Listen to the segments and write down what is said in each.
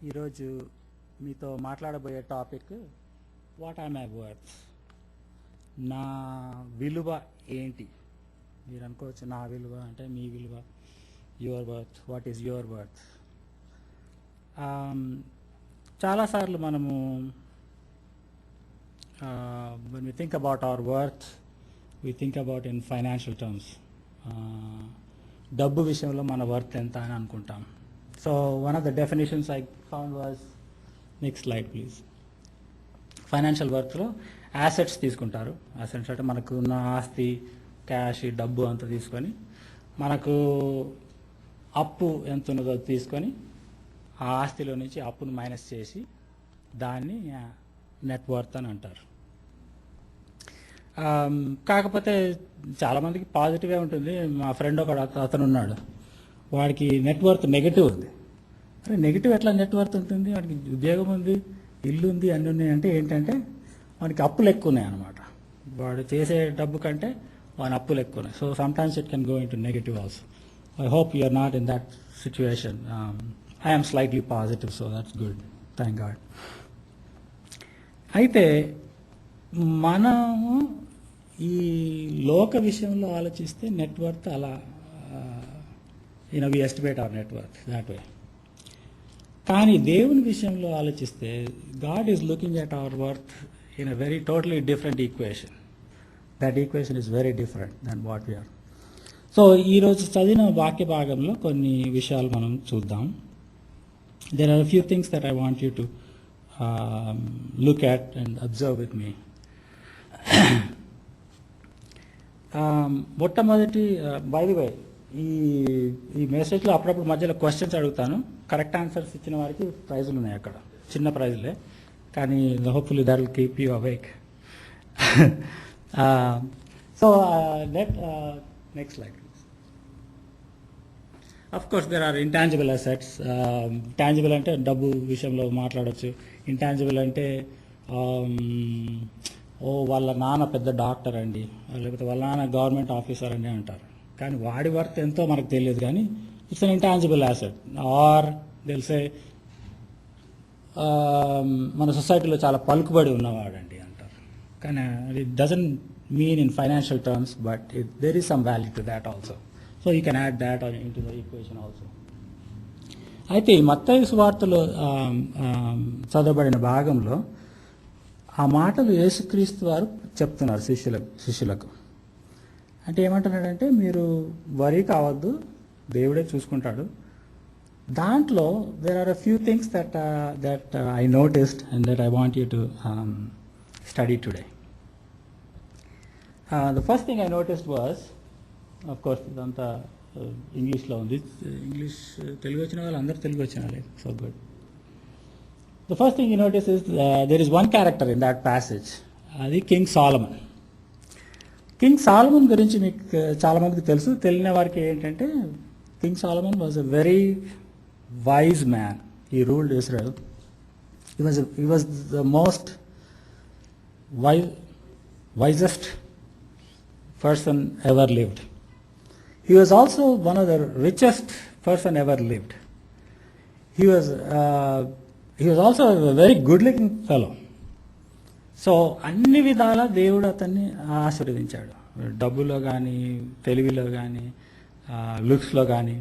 ఈరోజు మీతో మాట్లాడబోయే topic what are my worth, నా విలువ ఏంటి. మీరు అనుకోవచ్చు నా విలువ అంటే మీ విలువ, your worth, what is your worth. చాలాసార్లు మనము when we think about our worth, we think about in financial terms. డబ్బు విషయంలో మన వర్త్ ఎంత అని అనుకుంటాం. So one of the definitions I found was, next slide please. Financial వర్త్లో assets తీసుకుంటారు. యాసెట్స్ అంటే మనకు ఉన్న ఆస్తి, క్యాష్, డబ్బు అంతా తీసుకొని మనకు అప్పు ఎంత ఉన్నదో తీసుకొని ఆ ఆస్తిలో నుంచి అప్పును మైనస్ చేసి దాన్ని నెట్ వర్త్ అని అంటారు. కాకపోతే చాలామందికి పాజిటివే ఉంటుంది. మా ఫ్రెండ్ ఒక అతను ఉన్నాడు, వాడికి నెట్ వర్త్ నెగిటివ్ ఉంది. అరే నెగిటివ్ ఎట్లా నెట్ వర్త్ ఉంటుంది, వాడికి ఉద్యోగం ఉంది, ఇల్లు ఉంది, అన్నీ ఉన్నాయి. అంటే ఏంటంటే వాడికి అప్పులు ఎక్కువ ఉన్నాయి అన్నమాట. వాడు చేసే డబ్బు కంటే వాని అప్పులు ఎక్కువ ఉన్నాయి. So sometimes it can go into negative also. I hope you are not in that situation. I am slightly positive, so that's good, thank God. అయితే మనము ఈ లోక విషయంలో ఆలోచిస్తే నెట్వర్త్ అలా we estimate our net worth that way. కానీ దేవుని విషయంలో ఆలోచిస్తే God is looking at our worth in a very totally different equation. That equation is very different then what we are. So ఈరోజు చదివిన వాక్య భాగంలో కొన్ని విషయాలు మనం చూద్దాం. There are few things that I want you to look at and observe with me. మొట్టమొదటి, by the way, ఈ మెసేజ్లో అప్పుడప్పుడు మధ్యలో క్వశ్చన్స్ అడుగుతాను. కరెక్ట్ ఆన్సర్స్ ఇచ్చిన వారికి ప్రైజులు ఉన్నాయి అక్కడ, చిన్న ప్రైజులే, కానీ hopefully that will keep you awake. So next slide. Of course there are intangible assets. Tangible అంటే డబ్బు విషయంలో మాట్లాడచ్చు. ఇంటాంజిబుల్ అంటే వాళ్ళ నాన్న పెద్ద డాక్టర్ అండి, లేకపోతే వాళ్ళ నాన్న గవర్నమెంట్ ఆఫీసర్ అండి అంటారు. కానీ వాడి వర్త్ ఎంతో మనకు తెలియదు, కానీ ఇట్స్ అన్ ఇంటాంజిబుల్ అసెట్. ఆర్ తెలిసే మన సొసైటీలో చాలా పలుకుబడి ఉన్నవాడండి అంటారు. కానీ it doesn't mean in financial terms, but there is some value to that also. So you can add that into the equation also. అయితే ఈ మత్తయి సువార్తలో చదవబడిన భాగంలో ఆ మాటలు యేసుక్రీస్తు వారు చెప్తున్నారు శిష్యులకు. అంటే ఏమంటున్నాడంటే, మీరు వరీ కావద్దు, దేవుడే చూసుకుంటాడు. దాంట్లో there are a few things that I noticed and that I want you to study today. The first thing I noticed was, of course ఇదంతా ఇంగ్లీష్లో ఉంది. ఇంగ్లీష్ తెలుగు వచ్చిన వాళ్ళు అందరూ తెలుగు వచ్చిన వాళ్ళే, so good. The first thing you notice is there is one character in that passage, అది king Solomon. King Solomon గురించి మీకు చాలామందికి తెలుసు. తెలియని వారికి ఏంటంటే, king Solomon was a very wise man. He ruled Israel. He was the most wisest person ever lived. He was also one of the richest person ever lived. He was also a very good looking fellow. So అన్ని విధాల దేవుడు అతన్ని ఆశీర్వదించాడు, డబ్బులో కానీ, తెలివిలో కానీ, లుక్స్లో కానీ.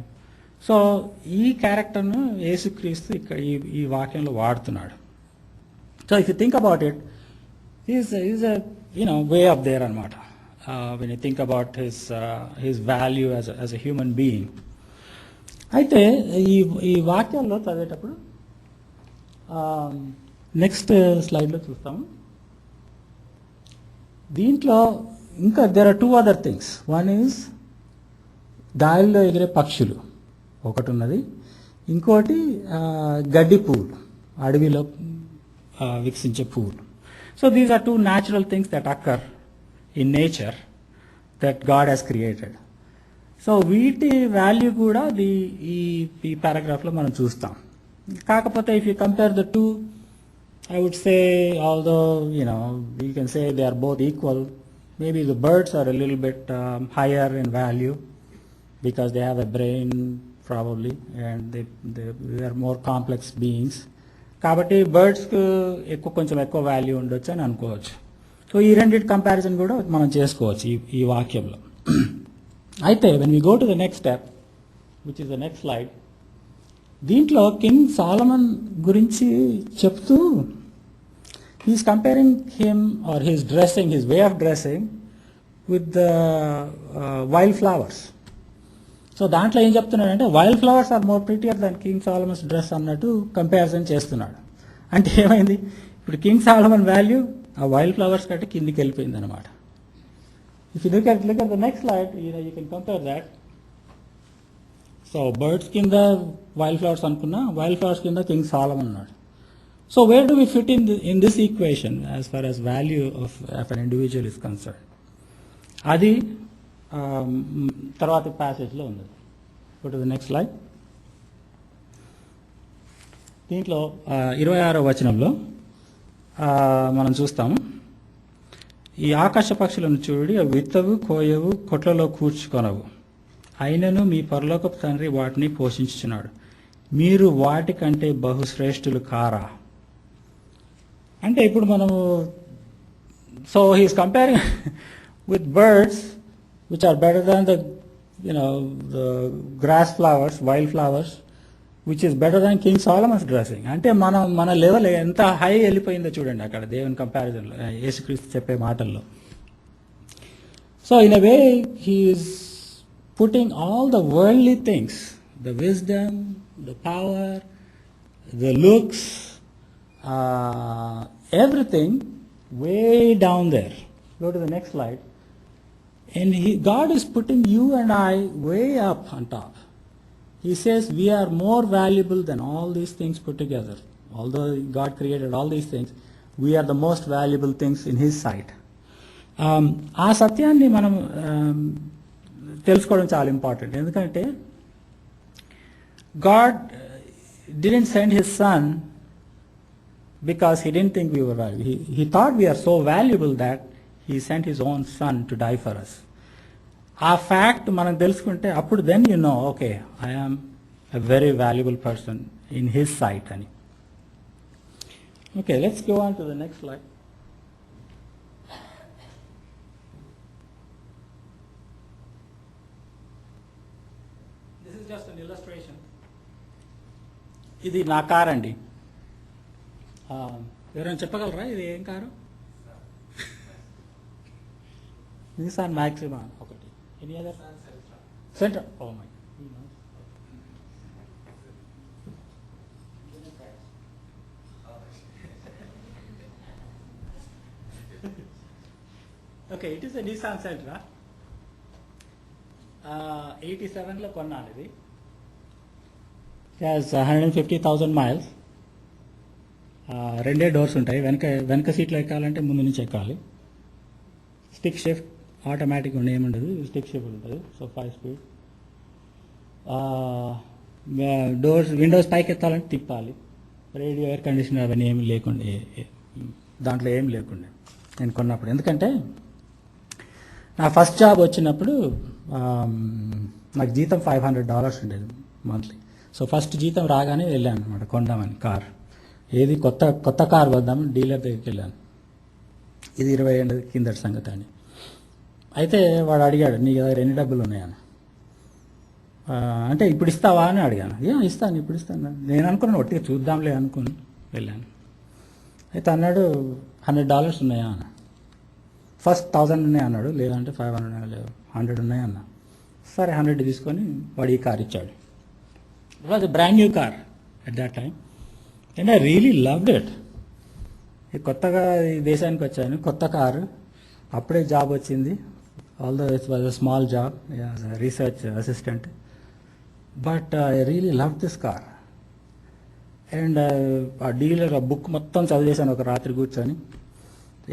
So ఈ క్యారెక్టర్ను యేసుక్రీస్తు ఇక్కడ ఈ వాక్యంలో వాడుతున్నాడు. So if you think about it, is way up there అనమాట. When you think about his value as a human being. అయితే ఈ వాక్యాల్లో చదివేటప్పుడు నెక్స్ట్ స్లైడ్లో చూస్తాము. దీంట్లో ఇంకా there are 2 other things. One is గాలిలో ఎగిరే పక్షులు ఒకటి ఉన్నది, ఇంకోటి గడ్డి పువ్వులు, అడవిలో వికసించే పువ్వులు. So these are 2 natural things that occur in nature that God has created. So వీటి వాల్యూ కూడా ఈ పారాగ్రాఫ్లో మనం చూస్తాం. కాకపోతే if you compare the two, I would say, although you can say they are both equal. Maybe the birds are a little bit higher in value because they have a brain probably, and they are more complex beings. కాబట్టి బర్డ్స్కి కొంచెం ఎక్కువ value ఉండొచ్చు అని అనుకోవచ్చు. So ఈ రెండింటి comparison కూడా మనం చేసుకోవచ్చు ఈ వాక్యంలో. అయితే when we go to the next step, which is the next slide, దీంట్లో కింగ్ సాలమన్ గురించి చెప్తూ he's comparing him or his dressing, his way of dressing with the wildflowers. So దాంట్లో ఏం చెప్తున్నాడంటే wildflowers are more prettier than king Solomon's dress అన్నట్టు comparison చేస్తున్నాడు. అంటే ఏమైంది, ఇప్పుడు కింగ్ సాలమన్ వాల్యూ ఆ వైల్డ్ ఫ్లవర్స్ కంటే కిందికి వెళ్ళిపోయింది అనమాట. If you look at the next slide, you can compare that. So birds కింద వైల్డ్ ఫ్లవర్స్ అనుకున్నా, వైల్డ్ ఫ్లవర్స్ కింద కింగ్ సాలమన్ ఉన్నాడు. So where do we fit in this equation as far as value of an individual is concerned? అది తర్వాత ప్యాసేజ్లో ఉంది. Go to the next slide. దీంట్లో 26వ వచనంలో మనం చూస్తాము, ఈ ఆకాశ పక్షులను చూడి అవి విత్తవు, కోయవు, కొట్లలో కూర్చుకొనవు, అయినను మీ పరలోకపు తండ్రి వాటిని పోషించుచున్నాడు, మీరు వాటికంటే బహుశ్రేష్ఠులు కారా. అంటే ఇప్పుడు మనము, so he's comparing with birds which are better than the grass flowers, wild flowers, which is better than king Solomon's dressing. అంటే మన లెవెల్ ఎంత హై వెళ్ళిపోయిందో చూడండి అక్కడ దేవుని కంపారిజన్లో, యేసుక్రీస్తు చెప్పే మాటల్లో. So in a way he's putting all the worldly things, the wisdom, the power, the looks, everything way down there. Go to the next slide. And God is putting you and I way up on top. He says we are more valuable than all these things put together. Although God created all these things, we are the most valuable things in His sight. ఆ సత్యాన్ని మనం తెలుసుకోవడం చాలా important. ఎందుకంటే God didn't send His Son because He didn't think we were valuable. He thought we are so valuable that He sent His own Son to die for us. ఆ fact మనం తెలుసుకుంటే అప్పుడు then you know, okay, I am a very valuable person in his sight అని. Okay, let's go on to the next slide. This is just an illustration. ఇది నా car అండి. ఎవరైనా చెప్పగలరా ఇది ఏం కారు? నిసాన్ మ్యాక్సిమా ఒకటి. Any other? Sentra. Oh my. Okay, it is a Nissan Sentra. 87లో కొన్నాను ఇది. It has 150,000 miles. రెండే డోర్స్ ఉంటాయి. వెనక సీట్లో ఎక్కాలంటే ముందు నుంచి ఎక్కాలి. స్టిక్ షిఫ్ట్, ఆటోమేటిక్ ఏముండదు, స్టిక్ షిఫ్ట్ ఉంటుంది. So 5 speed. డోర్స్, విండోస్ పైకి ఎత్తాలంటే తిప్పాలి. రేడియో, ఎయిర్ కండిషనర్ అవన్నీ ఏమి లేకుండే, దాంట్లో ఏం లేకుండే నేను కొన్నప్పుడు. ఎందుకంటే నా ఫస్ట్ జాబ్ వచ్చినప్పుడు నాకు జీతం $500 ఉండేది మంత్లీ. సో ఫస్ట్ జీతం రాగానే వెళ్ళాను అనమాట కొందామని కార్. ఏది కొత్త కార్ వద్దామని డీలర్ దగ్గరికి వెళ్ళాను. ఇది 20 ఏళ్ళ కిందటి సంగతి అని. అయితే వాడు అడిగాడు, నీ దగ్గర ఎన్ని డబ్బులు ఉన్నాయని. అంటే ఇప్పుడు ఇస్తావా అని అడిగాను. ఇస్తాను, ఇప్పుడు ఇస్తాను. నేను అనుకున్నాను ఒట్టిగా చూద్దాంలే అనుకుని వెళ్ళాను. అయితే అన్నాడు, $100 ఉన్నాయా అన్న. ఫస్ట్ 1000 ఉన్నాయి అన్నాడు. లేదంటే 500 లేవు, 100 ఉన్నాయి అన్న. సరే 100 తీసుకొని వాడు ఈ కార్ ఇచ్చాడు. It was a brand new car at that time. And I really loved it. కొత్తగా ఈ దేశానికి వచ్చాను, కొత్త కారు, అప్పుడే జాబ్ వచ్చింది. Although it was a small job, research assistant. But I really love this car. And ఆ dealer ఆ book మొత్తం చదివేశాను ఒక రాత్రి కూర్చొని.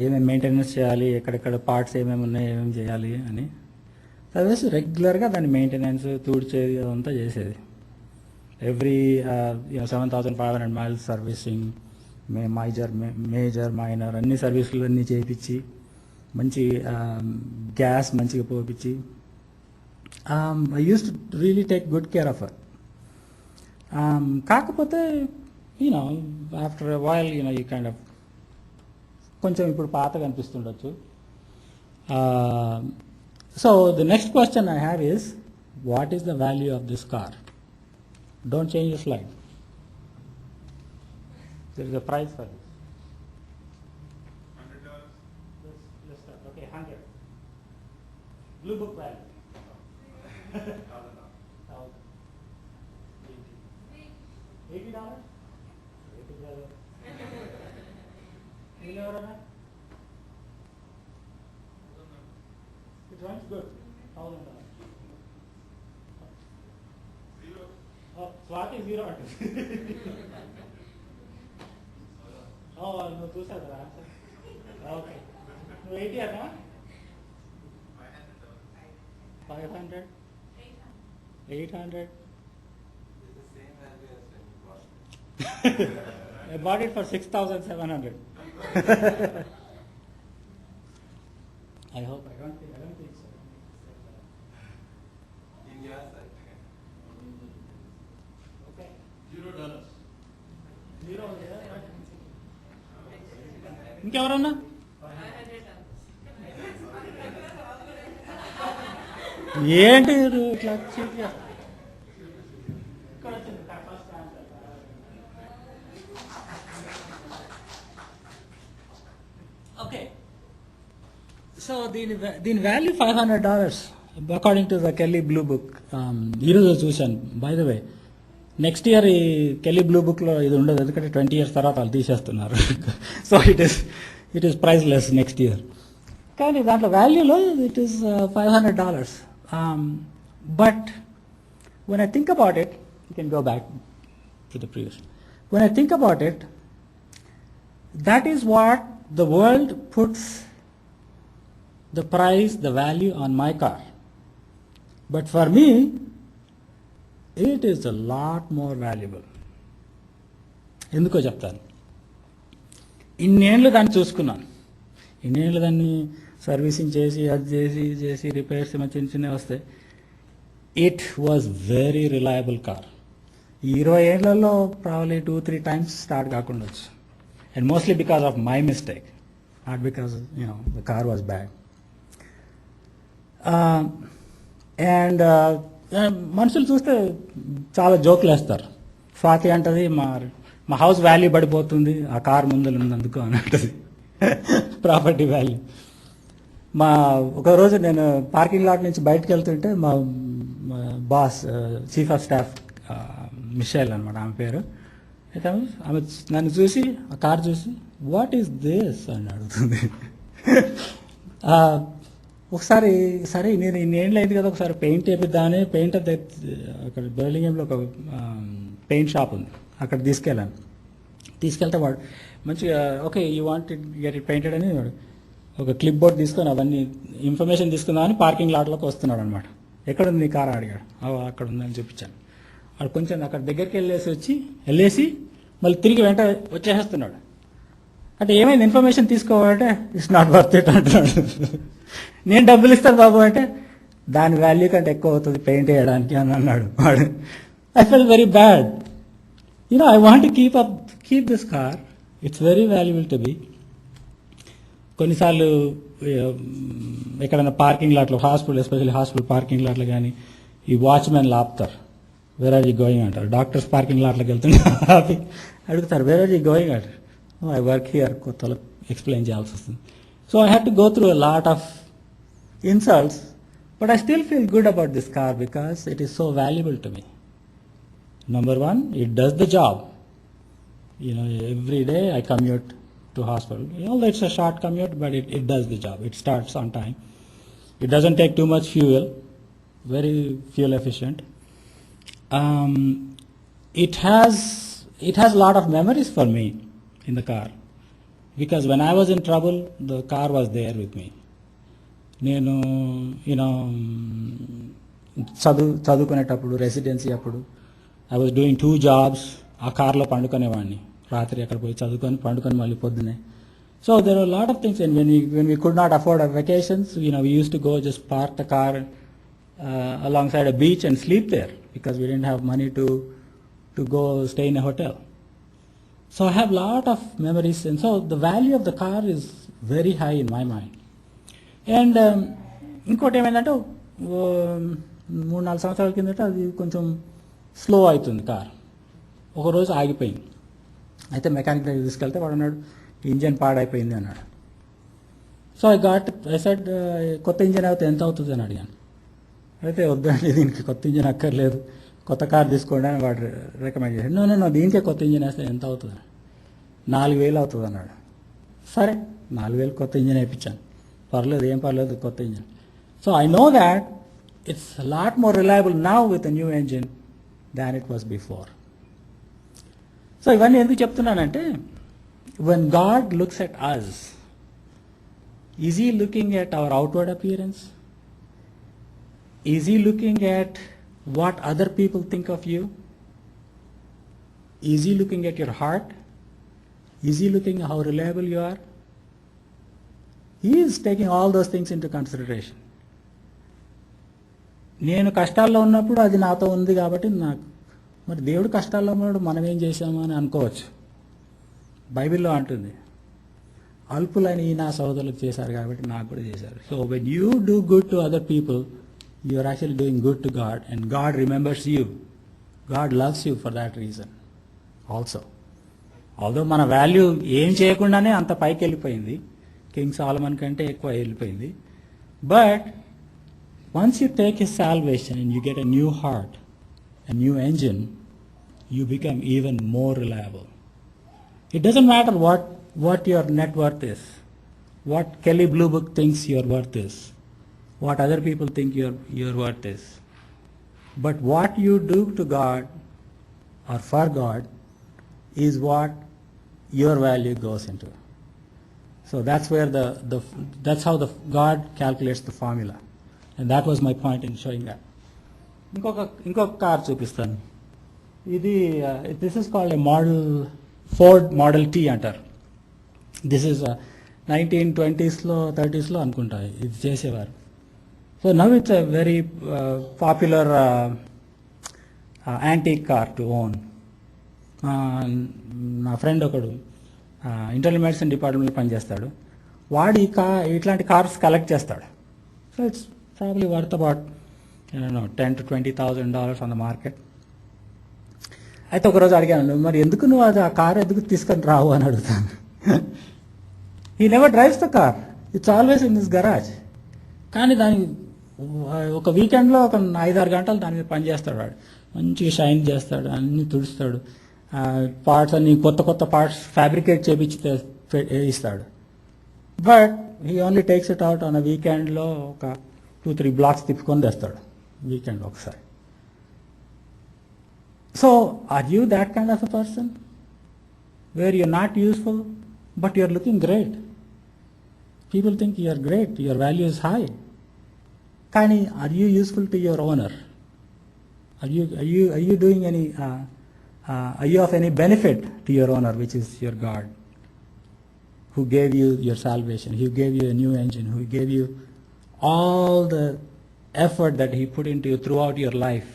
ఏమేమి మెయింటెనెన్స్ చేయాలి, ఎక్కడెక్కడ పార్ట్స్ ఏమేమి ఉన్నాయి, ఏమేమి చేయాలి అని చదివేసి రెగ్యులర్గా దాన్ని మెయింటెనెన్స్, తుడిచేది అదంతా చేసేది. Every 7,500 miles servicing, major minor అన్ని సర్వీసులు అన్నీ చేయించి, మంచి గ్యాస్ మంచిగా పోపించి, I use to really take good care of her. కాకపోతే యూనో ఆఫ్టర్ ఎ వైల్ ఈ కైండ్ ఆఫ్ కొంచెం ఇప్పుడు పాతగా అనిపిస్తుండొచ్చు. So the next question I have is, what is the value of this car? Don't change the slide. There is a price for this. $100. Let's start. Okay, 100. Blue book value. $80. It runs good. $1,000. Zero. Oh, Swati zero. నువ్వు చూసావు కదా answer. Okay, నువ్వు 80 అన్నా? 500. 800. I bought it for 6,700. I hope. I don't think so. In your side. Okay. $0. Zero. ఇంకెవరన్నా? ఏంటి ఇట్లా okay. So దీని value $500 according to the Kelly Blue Book. ఈరోజు చూశాను. By the way, next year ఈ Kelly Blue బుక్లో ఇది ఉండదు, ఎందుకంటే 20 years తర్వాత వాళ్ళు తీసేస్తున్నారు. So it is priceless next year. కానీ దాంట్లో వాల్యూలో it is $500. But when I think about it, you can go back to the previous. When I think about it, that is what the world puts the price, the value on my car. But for me, it is a lot more valuable. ఎందుకో చెప్తాను. ఇన్నేళ్ళు దాన్ని చూసుకున్నాను. ఇన్నేళ్ళు దాన్ని servicing చేసి అది చేసి రిపేర్స్ చిన్న చిన్నవి వస్తాయి. It was very reliable car. ఈ 20 ఏళ్లలో ప్రాబ్లీ 2-3 times స్టార్ట్ కాకుండా వచ్చు. And mostly because of my mistake, not because the car was bad. And మనుషులు చూస్తే చాలా జోకులు వేస్తారు. స్వాతి అంటది, మా హౌస్ వాల్యూ పడిపోతుంది ఆ కార్ ముందర ఉన్నందుకు అని అంటది, ప్రాపర్టీ వాల్యూ. ఒకరోజు నేను పార్కింగ్ లాట్ నుంచి బయటకు వెళ్తుంటే మా boss, chief of staff Michelle అనమాట ఆమె పేరు. అయితే ఆమె నన్ను చూసి, ఆ కార్ చూసి, వాట్ ఈస్ దిస్ అని అడుగుతుంది. ఒకసారి సరే నేను ఇన్నేళ్ళు అయింది కదా, ఒకసారి పెయింట్ వేపిద్దామని పెయింట్ అక్కడ బర్లింగంలో ఒక పెయింట్ షాప్ ఉంది, అక్కడ తీసుకెళ్తే వాడు మంచిగా okay you want it get it painted అని ఒక క్లిప్ బోర్డ్ తీసుకొని అవన్నీ ఇన్ఫర్మేషన్ తీసుకుందామని పార్కింగ్ లాట్లోకి వస్తున్నాడు అనమాట. ఎక్కడుంది నీ కార్ అడిగాడు. అక్కడ ఉందని చూపించాను. వాడు కొంచెం అక్కడ దగ్గరికి వెళ్ళేసి మళ్ళీ తిరిగి వెంట వచ్చేస్తున్నాడు. అంటే ఏమైంది, ఇన్ఫర్మేషన్ తీసుకోవాలంటే ఇట్స్ నాట్ వర్త్ ఇట్ అంటున్నాడు. నేను డబ్బులు ఇస్తాను బాబు అంటే దాని వాల్యూ కంటే ఎక్కువ అవుతుంది పెయింట్ వేయడానికి అని అన్నాడు వాడు. I fell very bad. I want to keep this car, it's very valuable to be. కొన్నిసార్లు ఎక్కడైనా పార్కింగ్ లాట్లో, ఎస్పెషల్లీ హాస్పిటల్ పార్కింగ్ లాట్లో కానీ ఈ వాచ్మెన్లు ఆపుతారు, వేర్ ఆర్ యూ గోయింగ్ అంటారు. డాక్టర్స్ పార్కింగ్ లాట్లోకి వెళ్తుంటే ఆపి అడుగుతారు, వేర్ ఆర్ యూ గోయింగ్ అంటారు. ఐ వర్క్ హియర్, కొత్తలో ఎక్స్ప్లెయిన్ చేయాల్సి వస్తుంది. So I have to go through a lot of insults, but I still feel good about this car because it is so valuable to me. Number one, it does the job. Every day I commute to hospital. It's a short commute, but it does the job. It starts on time. It doesn't take too much fuel, very fuel efficient. It has a lot of memories for me in the car, because when I was in trouble, the car was there with me. నేను చదువుకునేటప్పుడు, residency అప్పుడు I was doing 2 jobs. ఆ కార్లో పండుకునేవాడిని. రాత్రి అక్కడ పోయి చదువుకొని పండుకొని మళ్ళీ పొద్దునే. So there are lot of things. And when we could not afford our vacations, we used to go just park the car alongside a beach and sleep there, because we didn't have money to to go stay in a hotel. So I have lot of memories, and so the value of the car is very high in my mind. And ఇంకోటి ఏమైందంటే 3-4 సంవత్సరాల కిందట అది కొంచెం slow అవుతుంది car. ఒకరోజు ఆగిపోయింది. అయితే మెకానిక్ దగ్గర తీసుకెళ్తే వాడు అన్నాడు ఇంజన్ పాడైపోయింది అన్నాడు. సో ఐ సెడ్ కొత్త ఇంజన్ అయితే ఎంత అవుతుంది అని అడిగాను. అయితే వద్దండి దీనికి కొత్త ఇంజన్ అక్కర్లేదు, కొత్త కార్ తీసుకోండి అని వాడు రికమెండ్ చేశాడు. నో దీనికే కొత్త ఇంజన్ వేస్తే ఎంత అవుతుంది? 4,000 అవుతుంది అన్నాడు. సరే 4,000 కొత్త ఇంజన్ వేయించాను. పర్లేదు, ఏం పర్లేదు, కొత్త engine. So I know that it's lot more reliable now with new engine than it was before. So ఇవన్నీ ఎందుకు చెప్తున్నానంటే, when God looks at us, is he looking at our outward appearance? Is he looking at what other people think of you? Is he looking at your heart? Is he looking at how reliable you are? He is taking all those things into consideration. నేను కష్టాల్లో ఉన్నప్పుడు అది నాతో ఉంది కాబట్టి నాకు, మరి దేవుడు కష్టాల్లో ఉన్నప్పుడు మనం ఏం చేశాము అని అనుకోవచ్చు. బైబిల్లో అంటుంది అల్పులని నా సోదరులకు చేశారు కాబట్టి నాకు కూడా చేశారు. So when you do good to other people, you are actually doing good to God, and God remembers you. God loves you for that reason also. Although మన వాల్యూ ఏం చేయకుండానే అంత పైకి వెళ్ళిపోయింది, కింగ్ సాలమన్ కంటే ఎక్కువ వెళ్ళిపోయింది. But once you take his salvation and you get a new heart, a new engine, you become even more reliable. It doesn't matter what your net worth is, what Kelly Blue Book thinks your worth is, what other people think your worth is. But what you do to God or for God is what your value goes into. So that's where that's how God calculates the formula. And that was my point in showing that. ఇంకొక car చూపిస్తాను. ఇది this is called a model, Ford model tea అంటారు. This is 1920s, 30s అనుకుంటా ఇది చేసేవారు. So now it's a very popular antique car to own. నా friend ఒకడు internal medicine డిపార్ట్మెంట్లో పనిచేస్తాడు. వాడు ఇట్లాంటి కార్స్ కలెక్ట్ చేస్తాడు. So it's probably worth about $10,000 to $20,000 on the market. అయితే ఒకరోజు అడిగాను, మరి ఎందుకు నువ్వు ఆ కార్ ఎందుకు తీసుకొని రావు అని అడుగుతాను. He never drives the car, it's always in this garage. కానీ దాని ఒక వీకెండ్లో ఒక 5-6 గంటలు దాని మీద పనిచేస్తాడు. వాడు మంచిగా షైన్ చేస్తాడు, అన్నీ తుడుస్తాడు, పార్ట్స్ అన్ని కొత్త పార్ట్స్ ఫ్యాబ్రికేట్ చేపించి ఇస్తాడు. But he only takes it out on వీకెండ్లో ఒక 2-3 blocks తిప్పుకొని తెస్తాడు వీకెండ్ ఒకసారి. So are you that kind of a person where you're not useful but you're looking great? People think you're great, your value is high. కానీ are you useful to your owner? Are you doing any are you of any benefit to your owner, which is your God, who gave you your salvation, who gave you a new engine, who gave you all the effort that he put into you throughout your life?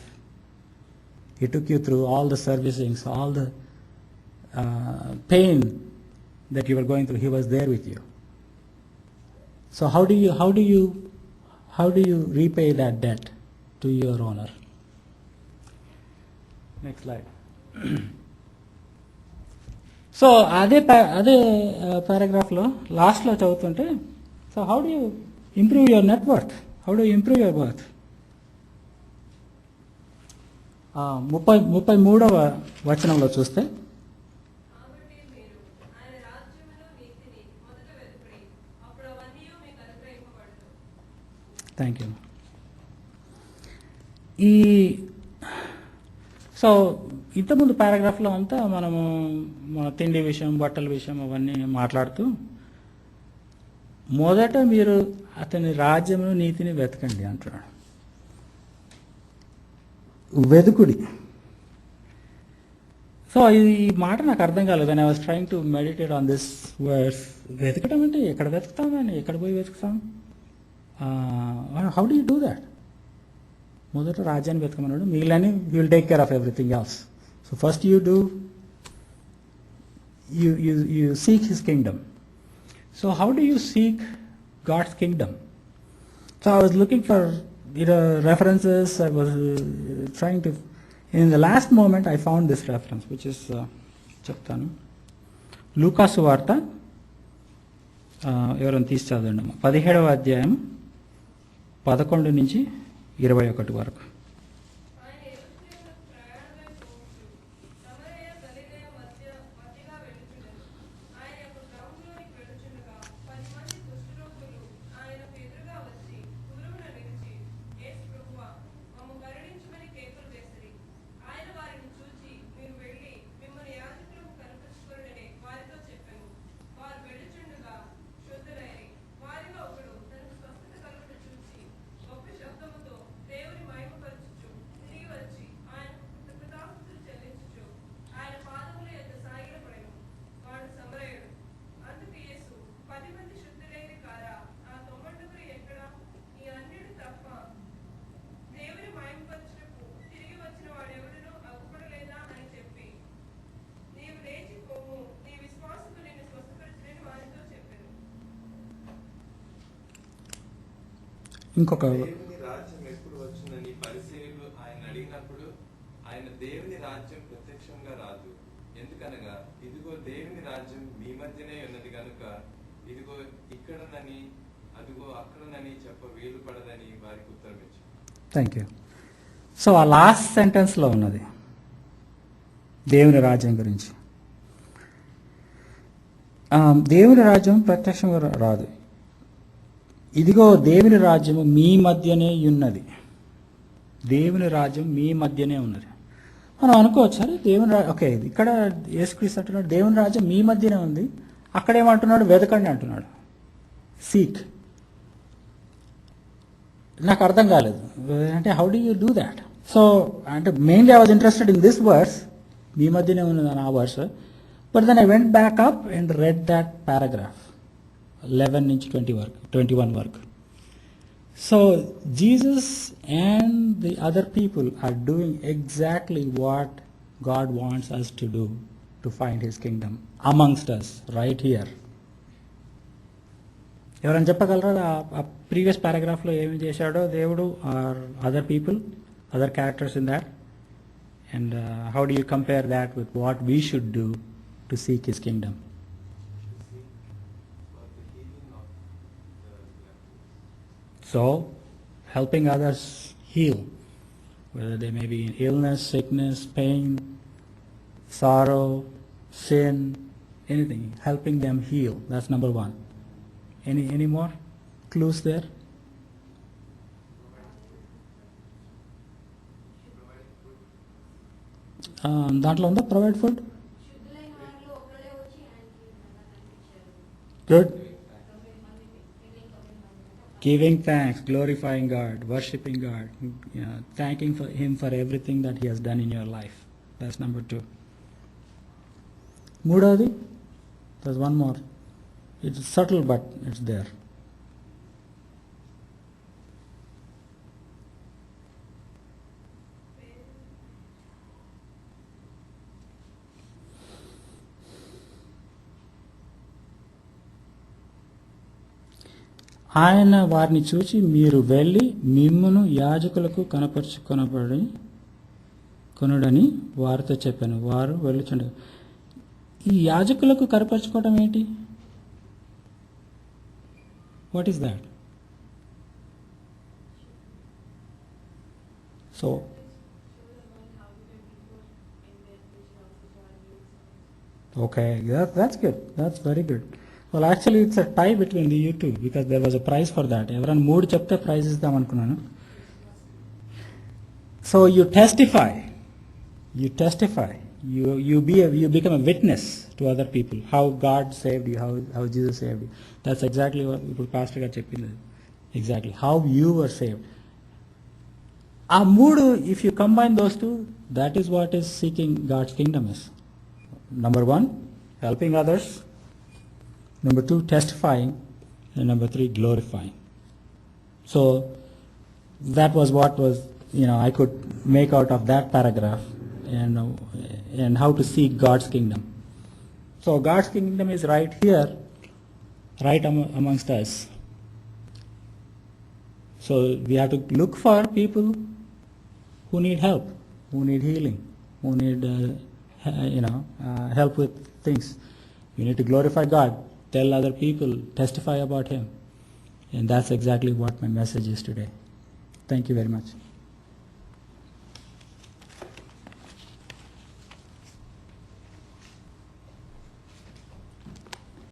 He took you through all the servicings, all the pain that you were going through. He was there with you. So how do you repay that debt to your owner? Next slide. So అదే పారాగ్రాఫ్లో లాస్ట్లో చదువుతుంటే, so how do you improve your network, how do you improve your worth? 33వ వచనంలో చూస్తే, thank you. So ఇంతకుముందు పారాగ్రాఫ్లో అంతా మనము మన తిండి విషయం, బట్టల విషయం అవన్నీ మాట్లాడుతూ, మొదట మీరు అతని రాజ్యమును నీతిని వెతకండి అంటున్నాడు. వెతుకుడి. సో ఈ మాట నాకు అర్థం కాలేదు. When I was trying to meditate on this words. వెతకడం అంటే ఎక్కడ వెతుకుతామని, ఎక్కడ పోయి వెతుకుతాం? How do you do that? మొదట రాజ్యాన్ని వెతకమన్నాడు, మిగిలిన will take care of everything else. So first you seek His kingdom. So how do you seek God's kingdom? So I was looking for references. I was trying to. In the last moment, I found this reference, which is చెప్తాను. లూకా సువార్త ఎవరైనా తీసి చదవండి. 17వ అధ్యాయం 11 నుంచి 21 వరకు. ఇంకొక దేవుని రాజ్యం ఎప్పుడు వచ్చునని పరిసయ్యులు ఆయన అడిగినప్పుడు ఆయన దేవుని రాజ్యం ప్రత్యక్షంగా రాదు, ఎందుకనగా ఇదిగో దేవుని రాజ్యం మీ మధ్యనే ఉన్నది కనుక ఇదిగో ఇక్కడనని అదిగో అక్కడనని చెప్ప వీలు పడదని వారికి ఉత్తరం ఇచ్చారు. Thank you. సో ఆ లాస్ట్ సెంటెన్స్లో ఉన్నది దేవుని రాజ్యం గురించి. దేవుని రాజ్యం ప్రత్యక్షంగా రాదు, ఇదిగో దేవుని రాజ్యము మీ మధ్యనే ఉన్నది. దేవుని రాజ్యం మీ మధ్యనే ఉన్నది. మనం అనుకోవచ్చు, సరే దేవుని ఓకే, ఇక్కడ యేసుక్రీస్తు అంటున్నాడు దేవుని రాజ్యం మీ మధ్యనే ఉంది, అక్కడేమంటున్నాడు వెతకండి అంటున్నాడు, సీక్. నాకు అర్థం కాలేదు, అంటే how do you do that? So అంటే mainly I was interested in this verse, మీ మధ్యనే ఉన్నది అని ఆ verse. But then I went back up and read that paragraph 11 నుంచి 21 వరకు. So Jesus and the other people are doing exactly what God wants us to do to find His kingdom amongst us right here. ఎవరైనా చెప్పగలరా ఆ previous పారాగ్రాఫ్లో ఏమి చేశాడో దేవుడు, or other people, other characters in that, and how do you compare that with what we should do to seek his kingdom? So, helping others heal, whether they may be in illness, sickness, pain, sorrow, sin, anything, helping them heal. That's number one. Any more clues there? దాంట్లో ఉందా provide food? Good. Giving thanks, glorifying God, worshiping God, thanking Him for everything that He has done in your life. That's number 2. Moodadi, there's one more. It's subtle, but it's there. ఆయన వారిని చూచి మీరు వెళ్ళి మిమ్మును యాజకులకు కొనుడని వారితో చెప్పాను. వారు వెళ్ళుచుండగా, ఈ యాజకులకు కనపరుచుకోవడం ఏంటి? What is that? So okay, that's good, that's very good. Well, actually it's a tie between the you two, because there was a prize for that. Everyone mood chapter prize ఇద్దాం అనుకున్నాను. So you testify, you become a witness to other people how God saved you, how Jesus saved you. That's exactly what ఇప్పుడు pastor గారు చెప్పింది, exactly how you were saved. ఆ మూడు, if you combine those two, that is what is seeking God's kingdom is. Number 1, helping others. Number 2, testifying. And number 3, glorifying. So that was what was, I could make out of that paragraph. and how to seek God's kingdom. So God's kingdom is right here, right amongst us. So we have to look for people who need help, who need healing, who need help with things. We need to glorify God, tell other people, testify about Him. And that's exactly what my message is today. Thank you very much.